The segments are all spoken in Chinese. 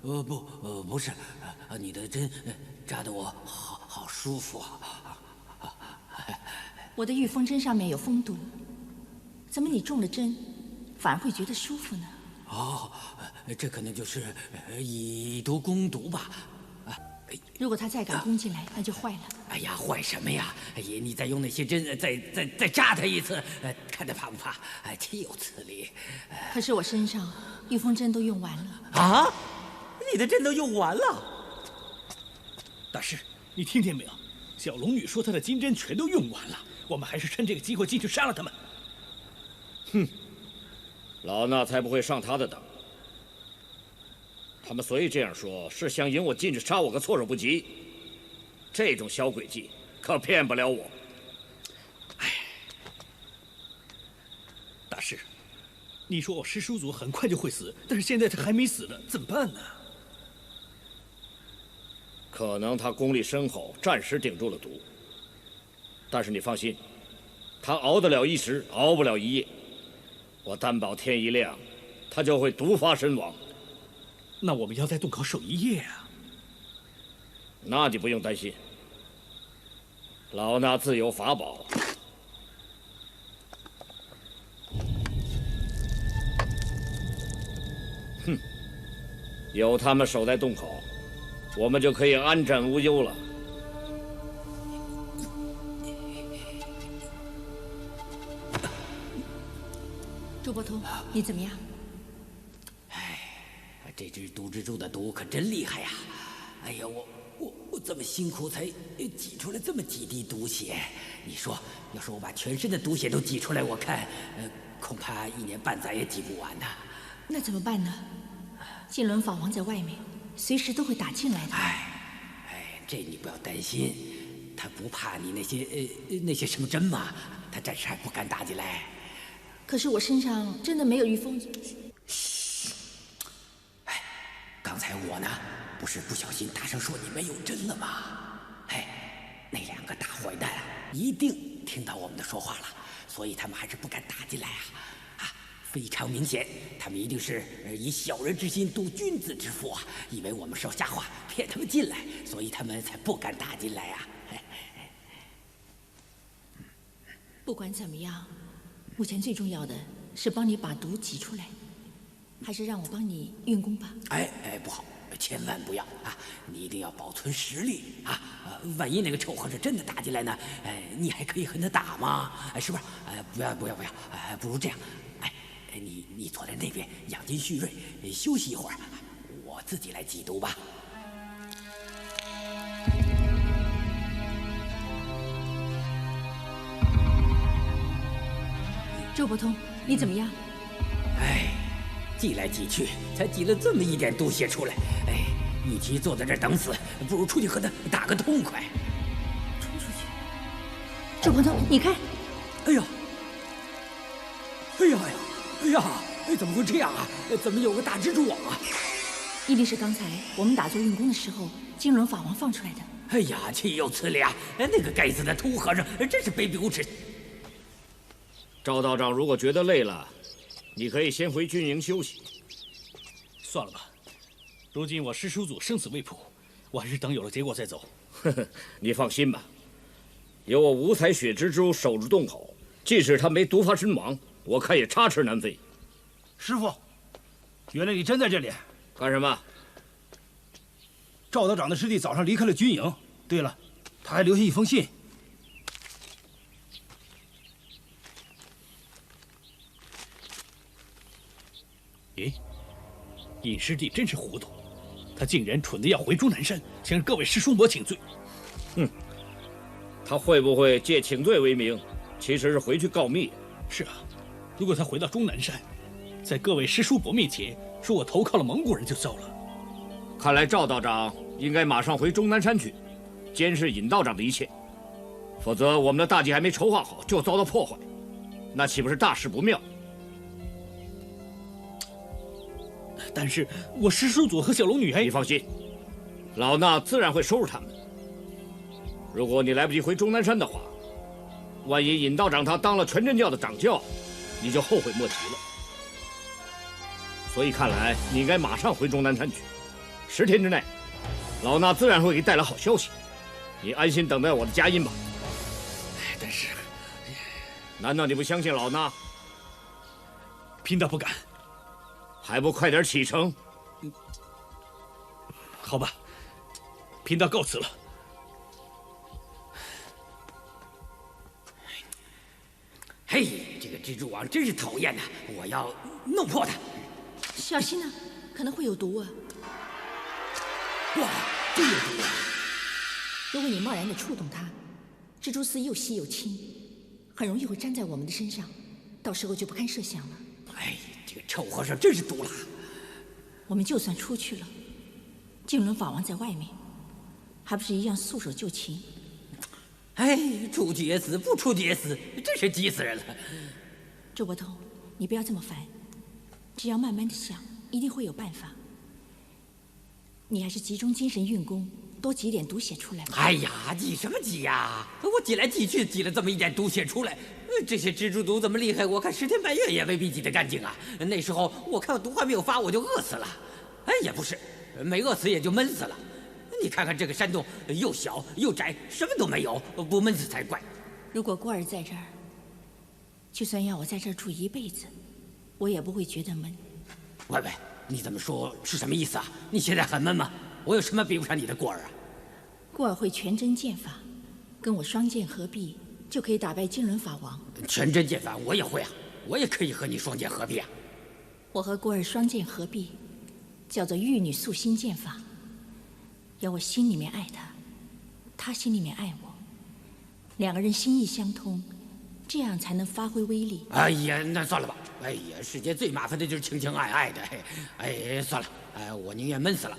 不是，你的针扎得我好舒服啊。我的御风针上面有风毒，怎么你中了针，反而会觉得舒服呢？哦，这可能就是以毒攻毒吧。如果他再敢攻进来，那就坏了。哎呀，坏什么呀？哎呀，你再用那些针再扎他一次，看他怕不怕？岂有此理！可是我身上御风针都用完了。啊，你的针都用完了？大师，你听见没有？小龙女说她的金针全都用完了，我们还是趁这个机会进去杀了他们。哼，老衲才不会上他的当。他们所以这样说，是想引我进去杀我个措手不及。这种小诡计可骗不了我。哎，大师，你说我师叔祖很快就会死，但是现在他还没死呢，怎么办呢？可能他功力深厚，暂时顶住了毒。但是你放心，他熬得了一时，熬不了一夜。我担保天一亮，他就会毒发身亡。那我们要在洞口守一夜啊。那你不用担心，老衲自有法宝。哼，有他们守在洞口，我们就可以安枕无忧了。周伯通，你怎么样？这只毒蜘蛛的毒可真厉害呀！哎呀，我这么辛苦才挤出来这么几滴毒血，你说，要是我把全身的毒血都挤出来，我看，恐怕1年半载也挤不完呐。那怎么办呢？金轮法王在外面，随时都会打进来的。这你不要担心，他不怕你那些什么针嘛，他暂时还不敢打进来。可是我身上真的没有御风。刚才我呢，不是不小心大声说你没有针了吗？那2个大坏蛋一定听到我们的说话了，所以他们还是不敢打进来啊！非常明显，他们一定是以小人之心度君子之腹啊，以为我们是要瞎话骗他们进来，所以他们才不敢打进来啊！不管怎么样，目前最重要的是帮你把毒挤出来。还是让我帮你运功吧。不好，千万不要啊！你一定要保存实力啊！万一那个臭和尚真的打进来呢？你还可以和他打吗？是不是？不要！不如这样，你坐在那边养精蓄锐，休息一会儿，我自己来挤毒吧。周伯通，你怎么样？挤来挤去，才挤了这么一点毒血出来。与其坐在这儿等死，不如出去和他打个痛快。冲出去！周伯通，你看！哎呀！怎么会这样啊？怎么有个大蜘蛛网啊？一定是刚才我们打坐运功的时候，金轮法王放出来的。哎呀，岂有此理啊！那个该死的秃和尚，真是卑鄙无耻。赵道长，如果觉得累了，你可以先回军营休息。算了吧，如今我师叔祖生死未卜，我还是等有了结果再走。你放心吧，有我五彩血蜘蛛守住洞口，即使他没毒发身亡，我看也插翅难飞。师傅，原来你真在这里。干什么？赵道长的师弟早上离开了军营。对了，他还留下一封信。咦，尹师弟真是糊涂，他竟然蠢得要回终南山，向各位师叔伯请罪。他会不会借请罪为名，其实是回去告密？是啊，如果他回到终南山，在各位师叔伯面前说我投靠了蒙古人就糟了。看来赵道长应该马上回终南山去，监视尹道长的一切，否则我们的大计还没筹划好就遭到破坏，那岂不是大事不妙？但是我师叔祖和小龙女还……你放心，老衲自然会收拾他们。如果你来不及回终南山的话，万一尹道长他当了全真教的掌教，你就后悔莫及了。所以看来你应该马上回中南山去。10天之内，老衲自然会给你带来好消息。你安心等待我的佳音吧。但是，难道你不相信老衲？贫道不敢。还不快点启程？好吧，贫道告辞了。嘿，这个蜘蛛网真是讨厌呐！我要弄破它。小心呐，可能会有毒啊！哇，真有毒啊！如果你贸然的触动它，蜘蛛丝又细又轻，很容易会粘在我们的身上，到时候就不堪设想了。哎，这个臭和尚真是毒辣！我们就算出去了，净轮法王在外面，还不是一样束手就擒？哎，出去也死，不出去也死，真是急死人了。周伯通，你不要这么烦，只要慢慢的想，一定会有办法。你还是集中精神运功，多挤点毒血出来吧。哎呀，挤什么挤呀？我挤来挤去，挤了这么一点毒血出来。这些蜘蛛毒这么厉害，我看10天半月也未必挤得干净啊。那时候我看毒还没有发，我就饿死了。哎，也不是，没饿死也就闷死了。你看看这个山洞，又小又窄，什么都没有，不闷死才怪。如果郭儿在这儿，就算要我在这儿住一辈子，我也不会觉得闷。喂喂，你这么说是什么意思啊？你现在很闷吗？我有什么比不上你的过儿啊？过儿会全真剑法，跟我双剑合璧，就可以打败金轮法王。全真剑法我也会啊，我也可以和你双剑合璧啊。我和过儿双剑合璧，叫做玉女素心剑法。要我心里面爱他，他心里面爱我，两个人心意相通，这样才能发挥威力。哎呀，那算了吧。哎呀，世界最麻烦的就是情情爱爱的。哎，算了，我宁愿闷死了。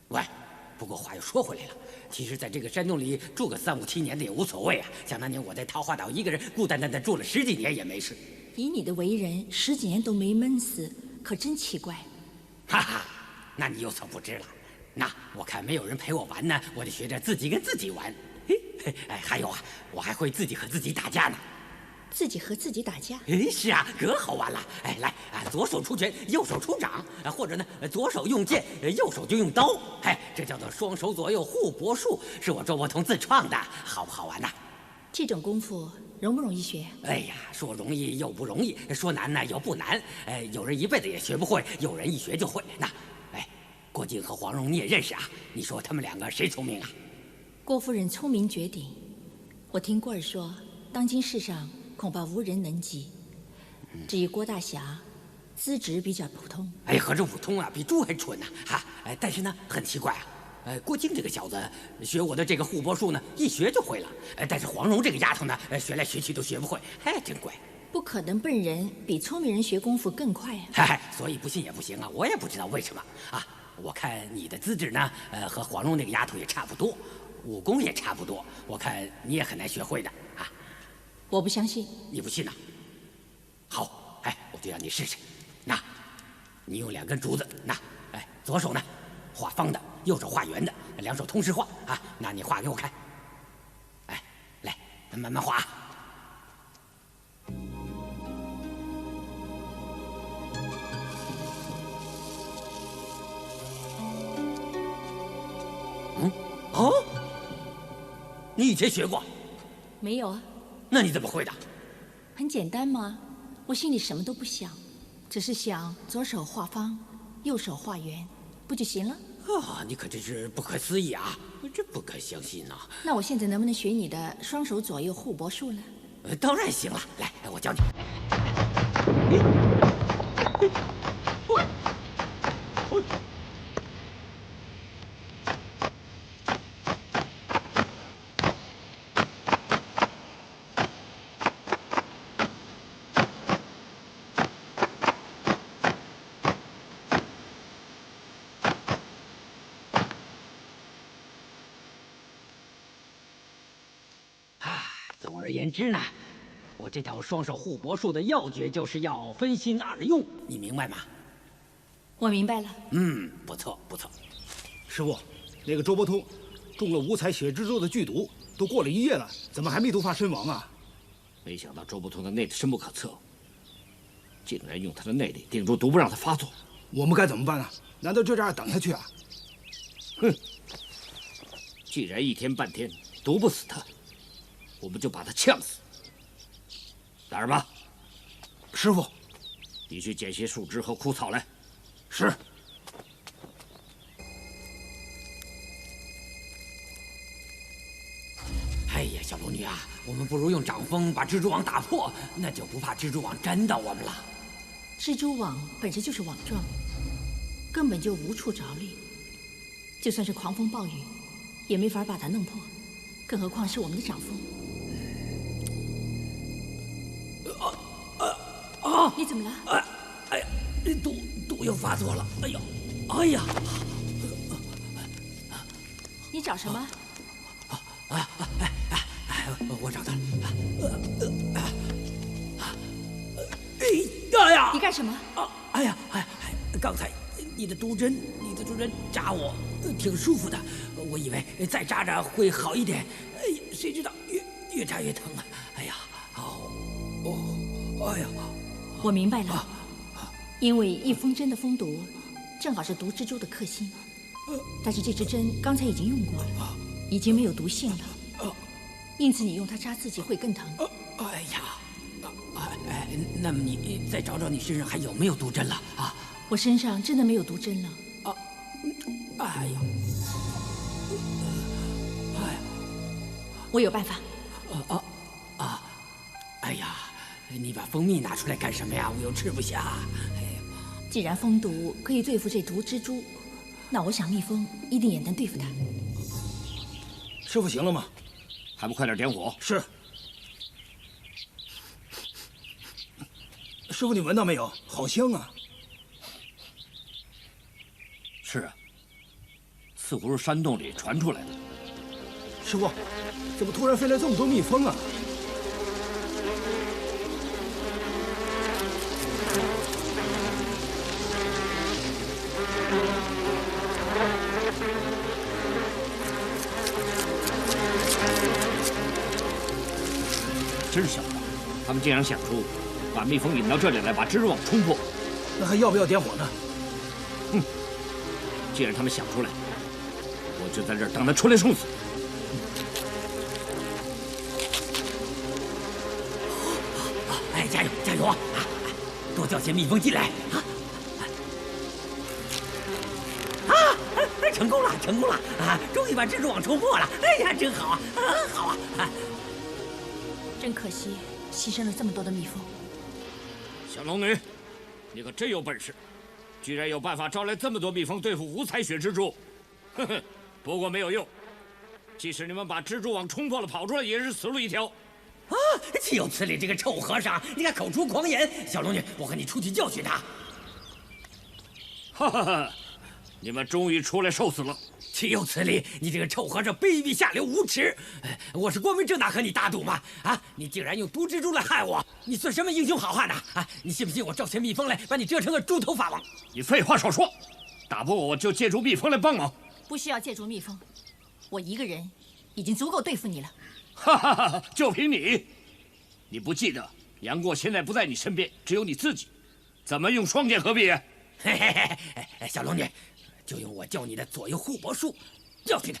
喂，不过话又说回来了，其实在这个山洞里住个3、5、7年的也无所谓啊。想当年我在桃花岛一个人孤单单的住了10几年也没事。以你的为人，10几年都没闷死，可真奇怪。哈哈，那你有所不知了。那我看没有人陪我玩呢，我就学着自己跟自己玩。还有啊，我还会自己和自己打架呢。自己和自己打架？是啊，可好玩了。来左手出拳，右手出掌，或者呢，左手用剑，右手就用刀。这叫做双手左右互搏术，是我周伯通自创的，好不好玩呐？这种功夫容不容易学？哎呀，说容易又不容易，说难呢又不难。有人一辈子也学不会，有人一学就会。那，郭靖和黄蓉你也认识啊？你说他们两个谁聪明啊？郭夫人聪明绝顶，我听过儿说，当今世上恐怕无人能及。至于郭大侠，资质比较普通。何止普通啊，比猪还蠢呢！但是呢，很奇怪啊。郭靖这个小子学我的这个互搏术呢，一学就会了。但是黄蓉这个丫头呢，学来学去都学不会。真怪。不可能，笨人比聪明人学功夫更快啊！所以不信也不行啊！我也不知道为什么啊。我看你的资质呢，和黄蓉那个丫头也差不多，武功也差不多，我看你也很难学会的啊。我不相信。你不信呐？好，我就让你试试。那，你用2根竹子，左手呢画方的，右手画圆的，2手同时画啊。那你画给我看。来，慢慢画啊。哦，你以前学过？没有啊。那你怎么会的？很简单嘛，我心里什么都不想，只是想左手画方，右手画圆，不就行了？你可真是不可思议啊！真不敢相信呐。那我现在能不能学你的双手左右互搏术呢？当然行了，来，我教你。总而言之呢，我这套双手互搏术的要诀就是要分心2用，你明白吗？我明白了。不错不错。师傅，那个周伯通中了5彩血蜘蛛的剧毒，都过了1夜了，怎么还没毒发身亡啊？没想到周伯通的内子深不可测。竟然用他的内力顶住毒，不让他发作。我们该怎么办呢？难道就这样等下去啊？哼！既然一天半天毒不死他，我们就把他呛死。达尔巴，师傅，你去捡些树枝和枯草来。是。哎呀，小龙女啊，我们不如用掌风把蜘蛛网打破，那就不怕蜘蛛网粘到我们了。蜘蛛网本身就是网状，根本就无处着力，就算是狂风暴雨，也没法把它弄破，更何况是我们的掌风。你怎么了？哎呀，毒又发作了！哎呀，哎呀！你找什么？我找到了。哎呀！你干什么？哎呀！刚才你的毒针扎我，挺舒服的。我以为再扎扎会好一点，哎呀，谁知道越扎越疼啊！哎呀，哎呀！我明白了，因为一风针的风毒正好是毒蜘蛛的克星，但是这支针刚才已经用过了，已经没有毒性了，因此你用它扎自己会更疼。哎呀！那么你再找找你身上还有没有毒针了啊？我身上真的没有毒针了。哎呀！我有办法。哎呀，你把蜂蜜拿出来干什么呀？我又吃不下。哎呀，既然蜂毒可以对付这毒蜘蛛，那我想蜜蜂一定也能对付它。师傅行了吗？还不快点点火！是。师傅，你闻到没有？好香啊！是啊，似乎是山洞里传出来的。师傅，怎么突然飞来这么多蜜蜂啊？真是想不到，他们竟然想出把蜜蜂引到这里来，把蜘蛛网冲破。那还要不要点火呢？既然他们想出来，我就在这儿等他出来送死。哎，加油加油啊！多叫些蜜蜂进来成功了成功了啊！终于把蜘蛛网冲破了！哎呀，真好啊！好啊！真可惜，牺牲了这么多的蜜蜂。小龙女，你可真有本事，居然有办法招来这么多蜜蜂对付五彩雪蜘蛛。哼哼，不过没有用，即使你们把蜘蛛网冲破了跑出来，也是死路一条。岂有此理！这个臭和尚，你敢口出狂言！小龙女，我和你出去教训他。哈哈哈！你们终于出来受死了！岂有此理！你这个臭和尚，卑鄙下流，无耻！我是光明正大和你打赌嘛！你竟然用毒蜘蛛来害我！你算什么英雄好汉呐！你信不信我招些蜜蜂来，把你蛰成个猪头法王？你废话少说，打不过我就借助蜜蜂来帮忙。不需要借助蜜蜂，我一个人已经足够对付你了。哈哈哈！就凭你，你不记得杨过现在不在你身边，只有你自己，怎么用双剑合璧？嘿嘿嘿，小龙女，就用我教你的左右互搏术，教训他。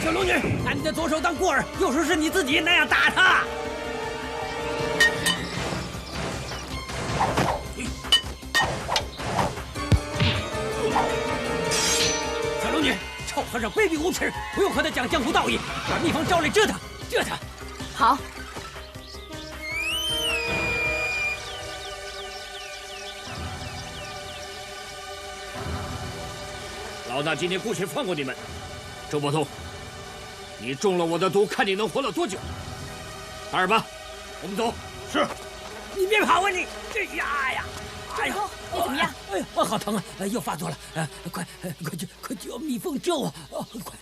小龙女，拿你的左手当过饵，右手是你自己，那样打他。小龙女，臭和尚卑鄙无耻，不用和他讲江湖道义，把蜜蜂招来蛰他，蛰他。好。老衲今天姑且放过你们。周伯通，你中了我的毒，看你能活到多久。达尔巴，我们走。是。你别跑啊你！哎呀！周伯通，你怎么样？哎呀，好疼啊！又发作了！快叫蜜蜂救我！快！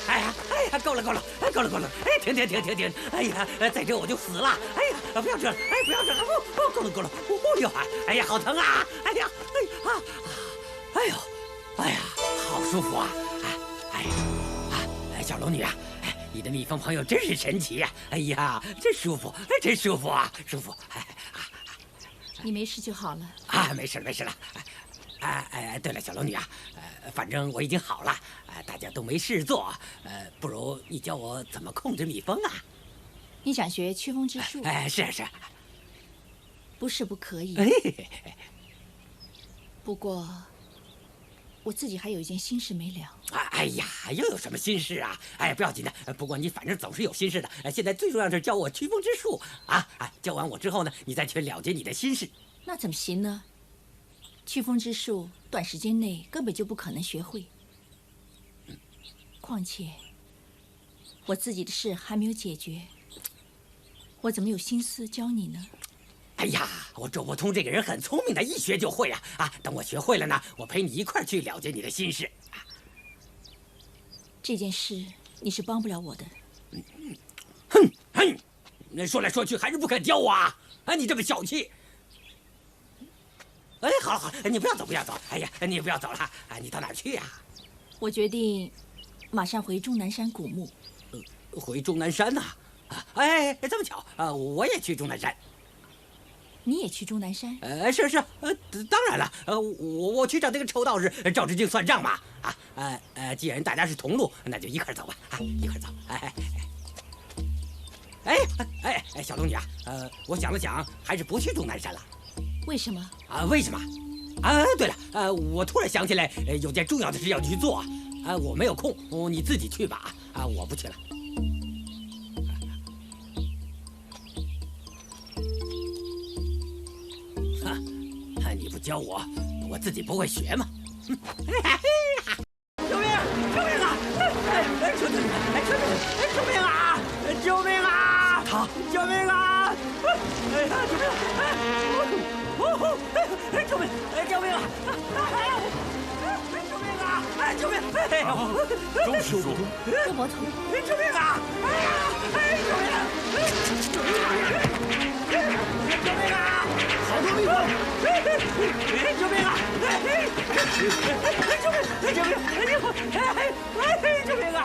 哎呀！呀，够了，停！哎呀，再这我就死了！哎呀，不要这了！哎，不要这了！够了！哎呦，哎呀，好疼啊！哎呀，哎呀，好舒服啊！小龙女啊，你的蜜蜂朋友真是神奇呀！哎呀，真舒服啊，舒服！你没事就好了啊，没事了。对了，小龙女啊，反正我已经好了，大家都没事做，不如你教我怎么控制蜜蜂啊？你想学驱风之术？是。不是不可以。不过，我自己还有一件心事没了。哎呀，又有什么心事啊？哎，不要紧的。不过你反正总是有心事的。现在最重要是教我驱风之术啊！教完我之后呢，你再去了结你的心事。那怎么行呢？驱风之术短时间内根本就不可能学会。况且，我自己的事还没有解决，我怎么有心思教你呢？哎呀，我周伯通这个人很聪明的，一学就会啊！等我学会了呢，我陪你一块儿去了结你的心事。这件事你是帮不了我的。哼！说来说去还是不肯教我啊！你这么小气！哎，好了，你不要走！哎呀，你不要走了！你到哪儿去呀？我决定马上回终南山古墓。回终南山呐？哎，这么巧啊！我也去终南山。你也去终南山？是，当然了，我去找那个臭道士赵志敬算账嘛。既然大家是同路，那就一块走吧。一块走。哎，小龙女啊，我想了想，还是不去终南山了。为什么？为什么？对了，我突然想起来，有件重要的事要去做。我没有空，你自己去吧。我不去了。你不教我，我自己不会学吗？救命啊！救命啊！救命啊！救命啊！哎呀，救命！救命啊！救命！哎呦！周伯通，救命啊！哎呀！救命啊！好多蜜蜂！救命啊！救命！救命啊！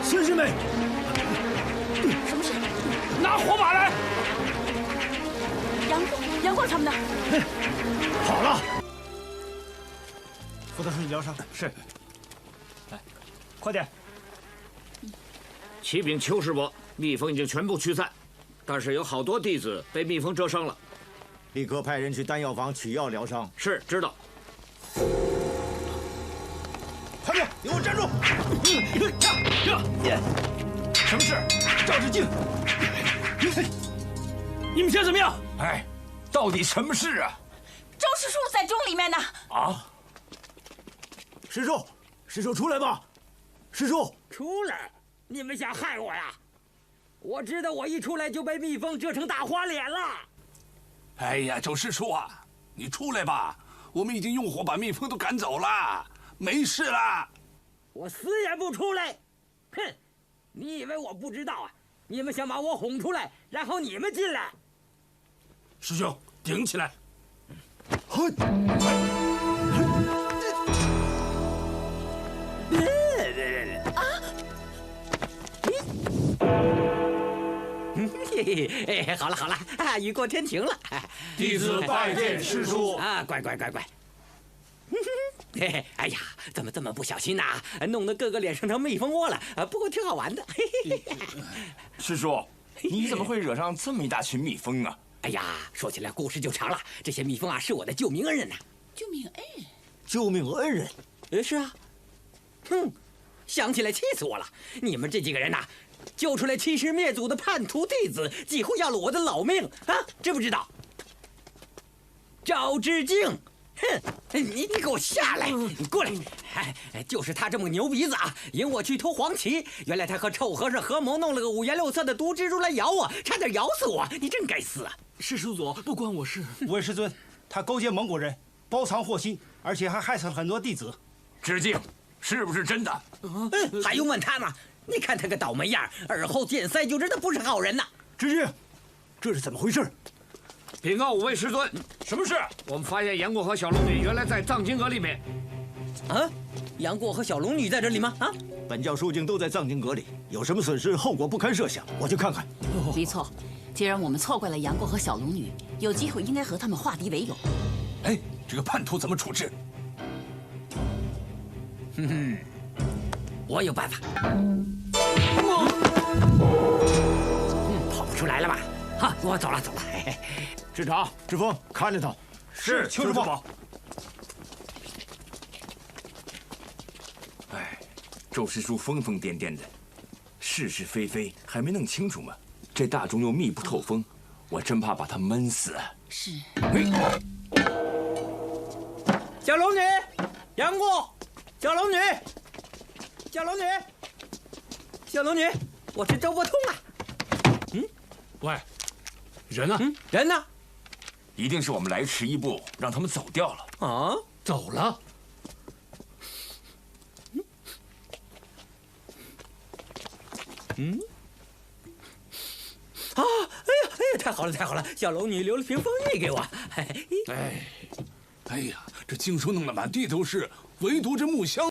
先生们，什么事？拿火把来！杨过他们呢？好了，负责处理疗伤。是。来，快点。启禀邱师伯，蜜蜂已经全部驱散，但是有好多弟子被蜜蜂蛰伤了。立刻派人去丹药房取药疗伤。是，知道。旁边，给我站住！什么事？赵志敬，你们想怎么样？哎，到底什么事啊？周师叔在钟里面呢。啊！师叔出来吧！师叔，出来！你们想害我呀？我知道我一出来就被蜜蜂蛰成大花脸了。哎呀，周师叔啊，你出来吧！我们已经用火把蜜蜂都赶走了，没事了。我死也不出来！哼！你以为我不知道啊？你们想把我哄出来，然后你们进来。师兄，顶起来！好了，雨过天晴了。弟子拜见师叔。乖。哎呀，怎么这么不小心呐？弄得哥哥脸上成蜜蜂窝了。不过挺好玩的。师叔，你怎么会惹上这么一大群蜜蜂啊？哎呀，说起来故事就长了。这些蜜蜂啊，是我的救命恩人呐。救命恩人？救命恩人？是啊。想起来气死我了！你们这几个人呐，救出来欺师灭祖的叛徒弟子，几乎要了我的老命啊！知不知道？赵志敬。你给我下来！你过来！就是他这么牛鼻子啊，引我去偷黄旗。原来他和臭和尚合谋弄了个五颜六色的毒蜘蛛来咬我，差点咬死我。你真该死啊！是师祖，不关我事。五位师尊，他勾结蒙古人，包藏祸心，而且还害死了很多弟子。致敬，是不是真的？还用问他吗？你看他个倒霉样，耳后见腮就知他不是好人呐。致敬，这是怎么回事？禀告五位师尊，什么事？我们发现杨过和小龙女原来在藏经阁里面。啊，杨过和小龙女在这里吗？啊，本教书经都在藏经阁里，有什么损失，后果不堪设想。我去看看。没错，既然我们错怪了杨过和小龙女，有机会应该和他们化敌为友。哎，这个叛徒怎么处置？我有办法。跑不出来了吧？好，我走了。嘿嘿，师长、志峰，看着他。是，邱师傅。哎，周师叔疯疯癫癫的，是是非非还没弄清楚吗？这大钟又密不透风，我真怕把他闷死。是。小龙女，杨过，小龙女，我是周伯通啊。喂，人呢？人呢？一定是我们来迟一步，让他们走掉了。啊，走了。哎呀，太好了，小龙女留了瓶蜂蜜给我。哎呀，这经书弄得满地都是，唯独这木箱。